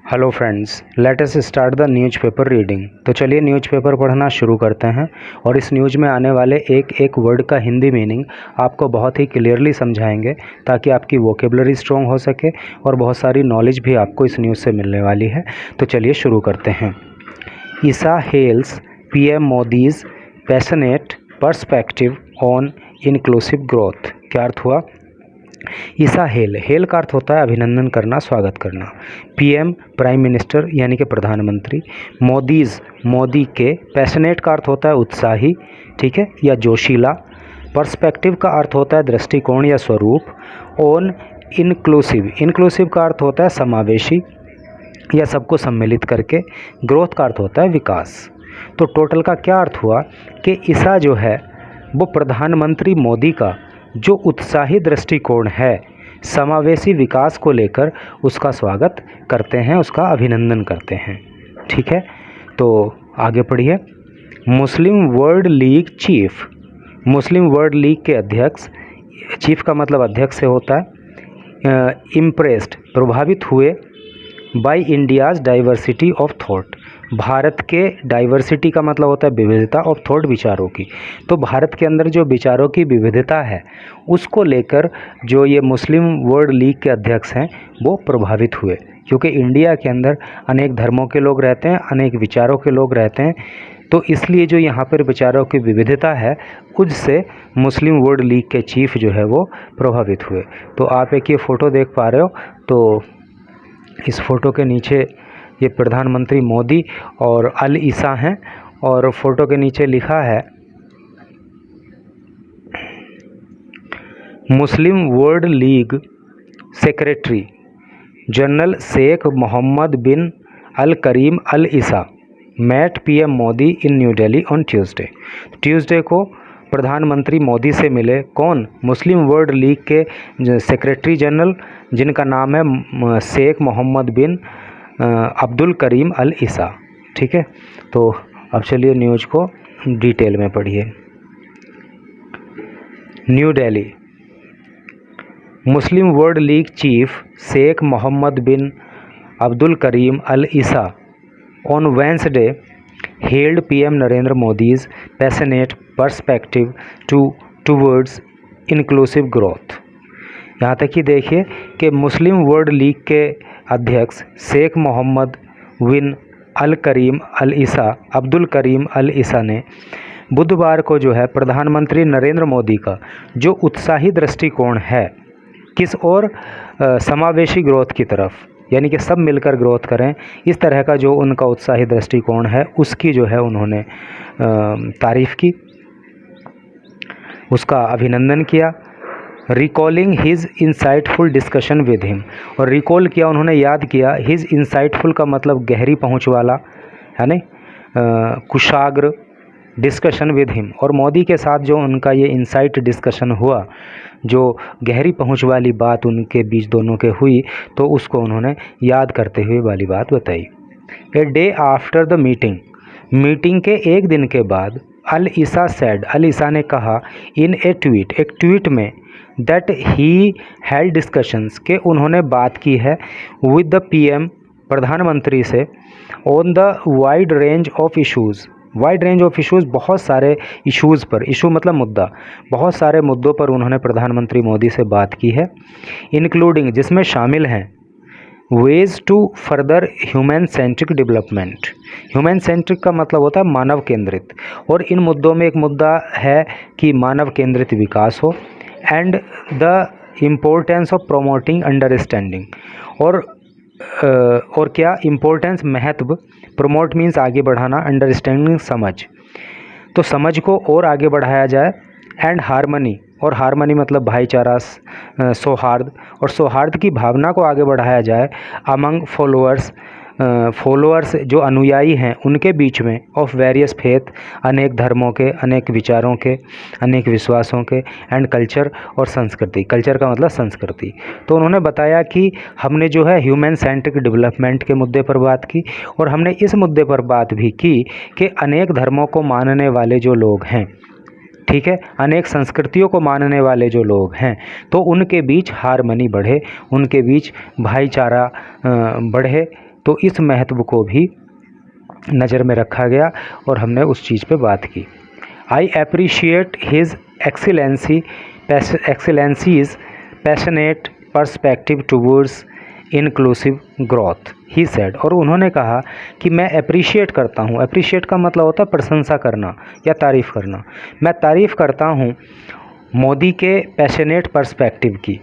Hello friends, let us start the newspaper reading. तो चलिए newspaper पढ़ना शुरू करते हैं और इस न्यूज़ में आने वाले एक एक वर्ड का हिंदी मीनिंग आपको बहुत ही क्लियरली समझाएंगे ताकि आपकी वोकेबलरी स्ट्रॉन्ग हो सके और बहुत सारी नॉलेज भी आपको इस न्यूज़ से मिलने वाली है। तो चलिए शुरू करते हैं। Isa hails PM Modi's passionate perspective on inclusive growth. क्या अर्थ हुआ? ईसा हेल का अर्थ होता है अभिनंदन करना, स्वागत करना। पीएम प्राइम मिनिस्टर यानी कि प्रधानमंत्री। मोदी के। पैशनेट का अर्थ होता है उत्साही, ठीक है, या जोशीला। पर्सपेक्टिव का अर्थ होता है दृष्टिकोण या स्वरूप। ऑन इंक्लूसिव का अर्थ होता है समावेशी या सबको सम्मिलित करके। ग्रोथ का अर्थ होता है विकास। तो टोटल का क्या अर्थ हुआ कि ईसा जो है वो प्रधानमंत्री मोदी का जो उत्साही दृष्टिकोण है समावेशी विकास को लेकर उसका स्वागत करते हैं, उसका अभिनंदन करते हैं। ठीक है, तो आगे पढ़िए। मुस्लिम वर्ल्ड लीग चीफ। मुस्लिम वर्ल्ड लीग के अध्यक्ष, चीफ का मतलब अध्यक्ष से होता है। इम्प्रेस्ड प्रभावित हुए by India's diversity of thought. Bharat के डाइवर्सिटी का मतलब होता है विविधता ऑफ थॉट, विचारों की। तो भारत के अंदर जो विचारों की विविधता है उसको लेकर जो ये मुस्लिम वर्ल्ड लीग के अध्यक्ष हैं वो प्रभावित हुए, क्योंकि इंडिया के अंदर अनेक धर्मों के लोग रहते हैं, अनेक विचारों के लोग रहते हैं। तो इसलिए जो यहाँ पर विचारों की विविधता है उससे मुस्लिम वर्ल्ड लीग के चीफ जो है वो प्रभावित हुए। तो आप एक ये फ़ोटो देख पा रहे हो, तो इस फ़ोटो के नीचे ये प्रधानमंत्री मोदी और अल ईसा हैं और फ़ोटो के नीचे लिखा है Muslim World League secretary general Sheikh Mohammad bin Al Karim Al Isa met PM Modi in New Delhi on Tuesday को प्रधानमंत्री मोदी से मिले। कौन? मुस्लिम वर्ल्ड लीग के सेक्रेटरी जनरल जिनका नाम है Sheikh Mohammad bin Abdul Karim Al ईसा। ठीक है, तो अब चलिए न्यूज़ को डिटेल में पढ़िए। New Delhi. Muslim World League chief Sheikh Mohammad bin Abdul Karim Al Issa on Wednesday hailed PM Narendra Modi's passionate perspective towards inclusive growth। यहाँ तक कि देखिए कि मुस्लिम वर्ल्ड लीग के अध्यक्ष Sheikh Mohammad bin Al Karim Al ईसा Abdul Karim Al ईसा ने बुधवार को जो है प्रधानमंत्री नरेंद्र मोदी का जो उत्साही दृष्टिकोण है किस ओर, समावेशी ग्रोथ की तरफ, यानी कि सब मिलकर ग्रोथ करें, इस तरह का जो उनका उत्साही दृष्टिकोण है उसकी जो है उन्होंने तारीफ़ की, उसका अभिनंदन किया। Recalling his insightful discussion with him, और रिकॉल किया, उन्होंने याद किया। हिज इंसाइटफुल का मतलब गहरी पहुंच वाला, है नहीं, कुशाग्र डिस्कशन विद हिम, और मोदी के साथ जो उनका ये इंसाइट डिस्कशन हुआ, जो गहरी पहुंच वाली बात उनके बीच दोनों के हुई, तो उसको उन्होंने याद करते हुए वाली बात बताई। A day after the meeting के एक दिन के बाद अल ईसा सेड, अल ईसा ने कहा इन ए ट्वीट, एक ट्वीट में, दैट ही हेल्ड डिस्कशंस, के उन्होंने बात की है विद द पीएम, प्रधानमंत्री से, on the wide range of issues, wide range of issues, बहुत सारे इश्यूज़ पर, इशू मतलब मुद्दा, बहुत सारे मुद्दों पर उन्होंने प्रधानमंत्री मोदी से बात की है। इंक्लूडिंग, जिसमें शामिल हैं ways to further human centric development. Human centric का मतलब होता है मानव केंद्रित, और इन मुद्दों में एक मुद्दा है कि मानव केंद्रित विकास हो। And the importance of promoting understanding, और क्या इम्पोर्टेंस, महत्व, प्रोमोट मीन्स आगे बढ़ाना, अंडरस्टैंडिंग समझ, तो समझ को और आगे बढ़ाया जाए। एंड हारमनी, और हारमनी मतलब भाईचारा, सौहार्द, और सौहार्द की भावना को आगे बढ़ाया जाए। अमंग फॉलोअर्स जो अनुयायी हैं उनके बीच में, ऑफ वेरियस फेथ, अनेक धर्मों के, अनेक विचारों के, अनेक विश्वासों के। एंड कल्चर, और संस्कृति, कल्चर का मतलब संस्कृति। तो उन्होंने बताया कि हमने जो है ह्यूमन सेंट्रिक डेवलपमेंट के मुद्दे पर बात की, और हमने इस मुद्दे पर बात भी की कि अनेक धर्मों को मानने वाले जो लोग हैं, ठीक है, अनेक संस्कृतियों को मानने वाले जो लोग हैं, तो उनके बीच हारमनी बढ़े, उनके बीच भाईचारा बढ़े, तो इस महत्व को भी नज़र में रखा गया और हमने उस चीज़ पे बात की। I appreciate his excellency's passionate perspective towards inclusive growth, he said. और उन्होंने कहा कि मैं अप्रिशिएट करता हूँ, अप्रिशिएट का मतलब होता है प्रशंसा करना या तारीफ़ करना। मैं तारीफ़ करता हूँ मोदी के पैशनेट पर्सपेक्टिव की,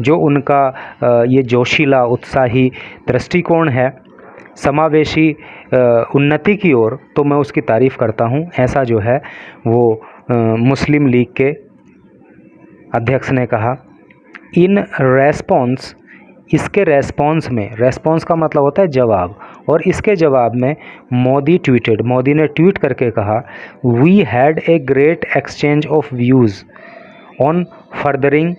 जो उनका ये जोशीला उत्साही दृष्टिकोण है समावेशी उन्नति की ओर, तो मैं उसकी तारीफ़ करता हूँ। ऐसा जो है वो मुस्लिम लीग के अध्यक्ष ने कहा। इन रेस्पॉन्स, इसके रेस्पॉन्स में, रेस्पॉन्स का मतलब होता है जवाब, और इसके जवाब में मोदी ट्वीटेड, मोदी ने ट्वीट करके कहा, we had a great exchange of views on furthering.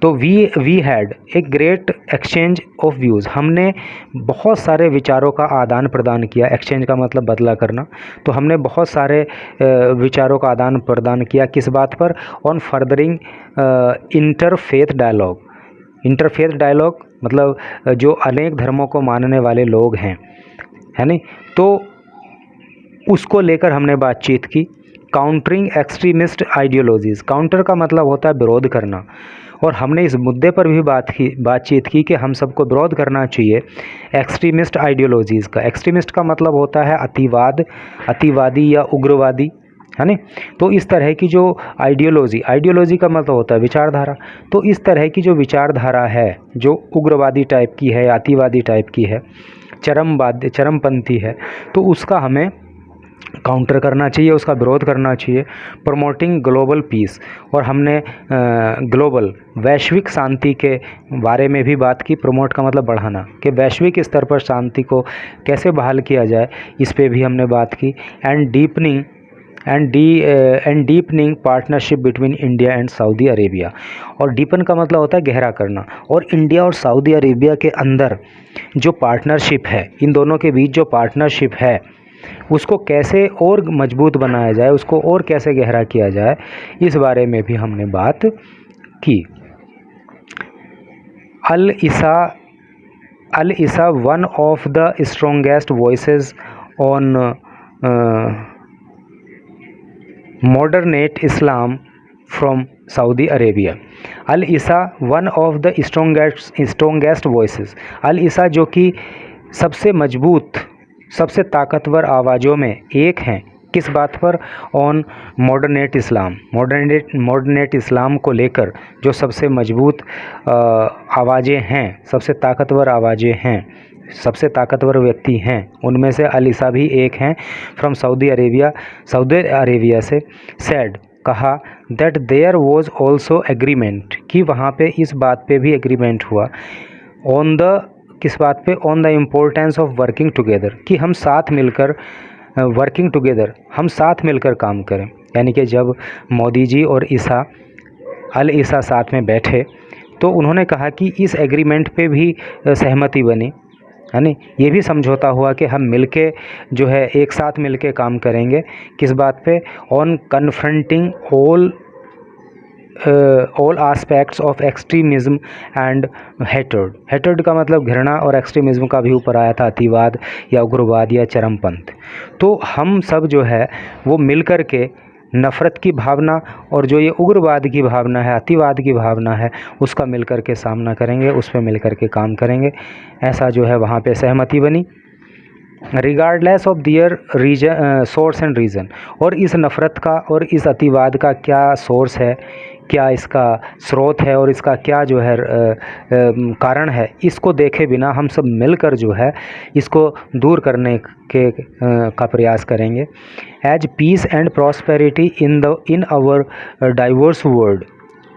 तो we had a great exchange of views, हमने बहुत सारे विचारों का आदान प्रदान किया। एक्सचेंज का मतलब बदला करना, तो हमने बहुत सारे विचारों का आदान प्रदान किया। किस बात पर? On furthering interfaith dialogue. Interfaith dialogue मतलब जो अनेक धर्मों को मानने वाले लोग हैं, है नहीं, तो उसको लेकर हमने बातचीत की। काउंटरिंग एक्सट्रीमिस्ट आइडियोलॉजीज़, काउंटर का मतलब होता है विरोध करना, और हमने इस मुद्दे पर भी बातचीत की कि हम सबको विरोध करना चाहिए एक्सट्रीमिस्ट आइडियोलॉजीज़ का। एक्सट्रीमिस्ट का मतलब होता है अतिवाद, अतिवादी या उग्रवादी, है ना। तो इस तरह की जो आइडियोलॉजी का मतलब होता है विचारधारा, तो इस तरह की जो विचारधारा है जो उग्रवादी टाइप की है, अतिवादी टाइप की है, चरमपंथी है, तो उसका हमें काउंटर करना चाहिए, उसका विरोध करना चाहिए। प्रमोटिंग ग्लोबल पीस, और हमने ग्लोबल वैश्विक शांति के बारे में भी बात की। प्रमोट का मतलब बढ़ाना, कि वैश्विक स्तर पर शांति को कैसे बहाल किया जाए, इस पे भी हमने बात की। And deepening partnership between India and Saudi Arabia, और डीपन का मतलब होता है गहरा करना, और इंडिया और सऊदी अरेबिया के अंदर जो पार्टनरशिप है, इन दोनों के बीच जो पार्टनरशिप है उसको कैसे और मजबूत बनाया जाए, उसको और कैसे गहरा किया जाए, इस बारे में भी हमने बात की। Al Isa one of the strongest voices on moderate Islam from Saudi Arabia. Al Isa one of the strongest voices, Al Isa जो कि सबसे मजबूत, सबसे ताकतवर आवाज़ों में एक हैं। किस बात पर? ऑन मॉडर्नेट इस्लाम, मॉडर्नेट इस्लाम को लेकर जो सबसे मजबूत आवाज़ें हैं, सबसे ताकतवर आवाज़ें हैं, सबसे ताकतवर व्यक्ति हैं, उनमें से अल ईसा भी एक हैं। फ्रॉम सऊदी अरेबिया से सैड, कहा that there was also agreement, कि वहाँ पे इस बात पे भी एग्रीमेंट हुआ। ऑन द, किस बात पे? On the importance of working together, कि हम साथ मिलकर वर्किंग टुगेदर, हम साथ मिलकर काम करें। यानी कि जब मोदी जी और अल ईसा साथ में बैठे तो उन्होंने कहा कि इस एग्रीमेंट पे भी सहमति बनी, है नहीं, ये भी समझौता हुआ कि हम मिलके जो है एक साथ मिलके काम करेंगे। किस बात पे? On confronting all aspects of extremism and hatred का मतलब घृणा, और एक्सट्रीमिज़म का भी ऊपर आया था अतिवाद या उग्रवाद या चरमपंथ। तो हम सब जो है वो मिलकर के नफ़रत की भावना और जो ये उग्रवाद की भावना है, अतिवाद की भावना है, उसका मिलकर के सामना करेंगे, उस पर मिलकर के काम करेंगे। ऐसा जो है वहाँ पे सहमति बनी। Regardless of their source and reason, और इस नफ़रत का और इस अतिवाद का क्या सोर्स है, क्या इसका स्रोत है, और इसका क्या जो है कारण है, इसको देखे बिना हम सब मिलकर जो है इसको दूर करने का प्रयास करेंगे। As peace and prosperity in our diverse world,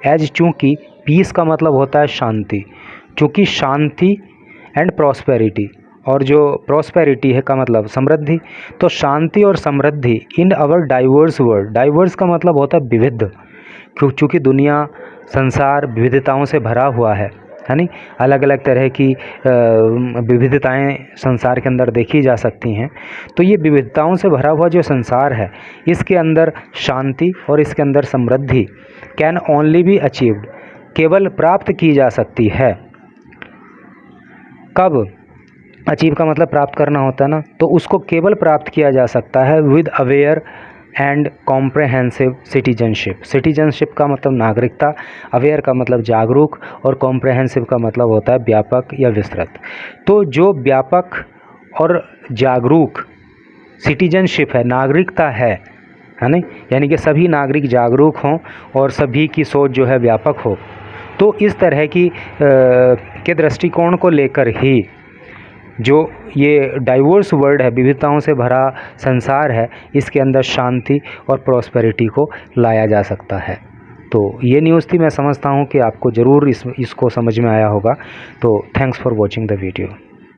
as, चूँकि पीस का मतलब होता है शांति, चूँकि शांति एंड प्रॉस्पेरिटी, और जो प्रॉस्पेरिटी है का मतलब समृद्धि, तो शांति और समृद्धि in our diverse world, diverse का मतलब होता है विविध, क्योंकि दुनिया, संसार विविधताओं से भरा हुआ है नहीं, अलग अलग तरह की विविधताएं संसार के अंदर देखी जा सकती हैं। तो ये विविधताओं से भरा हुआ जो संसार है, इसके अंदर शांति और इसके अंदर समृद्धि कैन ओनली बी अचीव्ड, केवल प्राप्त की जा सकती है। कब? अचीव का मतलब प्राप्त करना होता है ना, तो उसको केवल प्राप्त किया जा सकता है with aware and comprehensive citizenship. Citizenship का मतलब नागरिकता, अवेयर का मतलब जागरूक, और कॉम्प्रहेंसिव का मतलब होता है व्यापक या विस्तृत। तो जो व्यापक और जागरूक सिटीजनशिप है, नागरिकता है ना, यानी कि सभी नागरिक जागरूक हों और सभी की सोच जो है व्यापक हो, तो इस तरह की के दृष्टिकोण को लेकर ही जो ये डाइवर्स वर्ल्ड है, विविधताओं से भरा संसार है, इसके अंदर शांति और प्रॉस्पेरिटी को लाया जा सकता है। तो ये न्यूज़ थी, मैं समझता हूँ कि आपको ज़रूर इसको समझ में आया होगा। तो thanks for watching the video.